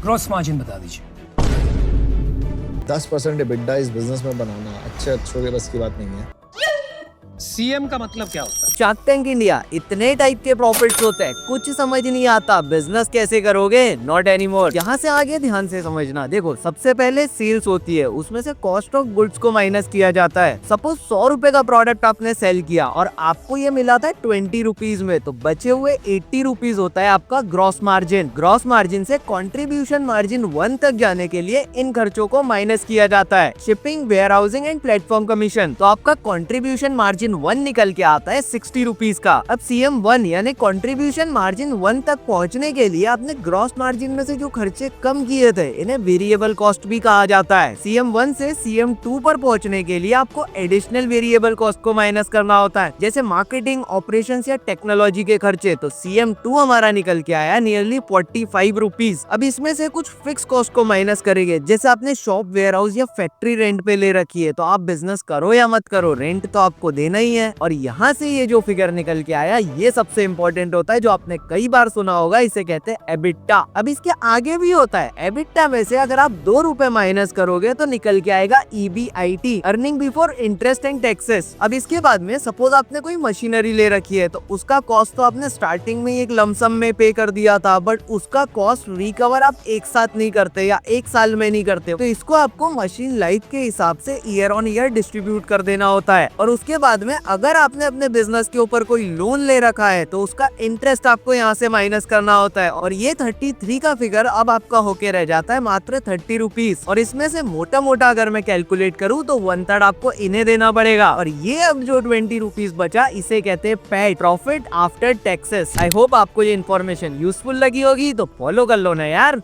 Gross margin बता दीजिए। 10% EBITDA इस बिजनेस में बनाना अच्छे अच्छों के बस की बात नहीं है। सीएम का मतलब क्या होता है? शार्क टैंक इंडिया इतने टाइप के प्रॉफिट्स होते हैं, कुछ समझ नहीं आता बिजनेस कैसे करोगे, नॉट एनीमोर। यहाँ से आगे ध्यान से समझना। देखो, सबसे पहले सेल्स होती है, उसमें से कॉस्ट ऑफ गुड्स को माइनस किया जाता है। सपोज 100 रुपए का प्रोडक्ट आपने सेल किया और आपको ये मिला था 20 रुपीज में, तो बचे हुए 80 रुपीज होता है आपका ग्रॉस मार्जिन। ग्रॉस मार्जिन से कॉन्ट्रीब्यूशन मार्जिन 1 तक जाने के लिए इन खर्चों को माइनस किया जाता है। Shipping, warehouse and platform commission, तो आपका कॉन्ट्रीब्यूशन मार्जिन 1 निकल के आता है 60 रुपीज का। अब CM1 यानी कंट्रीब्यूशन मार्जिन 1 तक पहुंचने के लिए आपने ग्रॉस मार्जिन में से जो खर्चे कम किए थे, इन्हें वेरिएबल कॉस्ट भी कहा जाता है। CM1 से CM2 पर पहुंचने के लिए आपको एडिशनल वेरिएबल कॉस्ट को माइनस करना होता है, जैसे मार्केटिंग, ऑपरेशंस या टेक्नोलॉजी के खर्चे। तो CM2 हमारा निकल के आया नियरली 45 रुपीज। अब इसमें से कुछ फिक्स कॉस्ट को माइनस करेंगे, जैसे आपने शॉप, वेयर हाउस या फैक्ट्री रेंट पे ले रखी है, तो आप बिजनेस करो या मत करो, रेंट तो आपको देना ही है। और यहाँ से ये जो फिगर निकल के आया, ये सबसे इंपॉर्टेंट होता है, जो आपने कई बार सुना होगा, इसे कहते हैं एबिटा। अब इसके आगे भी होता है। एबिटा में से अगर आप 2 रुपए माइनस करोगे तो निकल के आएगा EBIT, earning before interest and taxes. अब इसके बाद में सपोज आपने कोई मशीनरी ले रखी है, तो उसका कॉस्ट तो आपने स्टार्टिंग में एक लमसम में पे कर दिया था, बट उसका कॉस्ट रिकवर आप एक साथ नहीं करते या एक साल में नहीं करते, तो इसको आपको मशीन लाइफ के हिसाब से ईयर ऑन ईयर डिस्ट्रीब्यूट कर देना होता है। और उसके बाद में अगर आपने अपने बिजनेस के ऊपर कोई लोन ले रखा है, तो उसका इंटरेस्ट आपको यहाँ से माइनस करना होता है। और ये 33 का फिगर अब आपका होके रह जाता है मात्र 30 रुपीज। और इसमें से मोटा मोटा अगर मैं कैलकुलेट करूँ तो 1/3 आपको इन्हें देना पड़ेगा। और ये अब जो 20 रुपीज बचा, इसे कहते हैं PAT, profit after taxes. I hope आपको ये इन्फॉर्मेशन यूजफुल लगी होगी, तो फॉलो कर लो ना यार।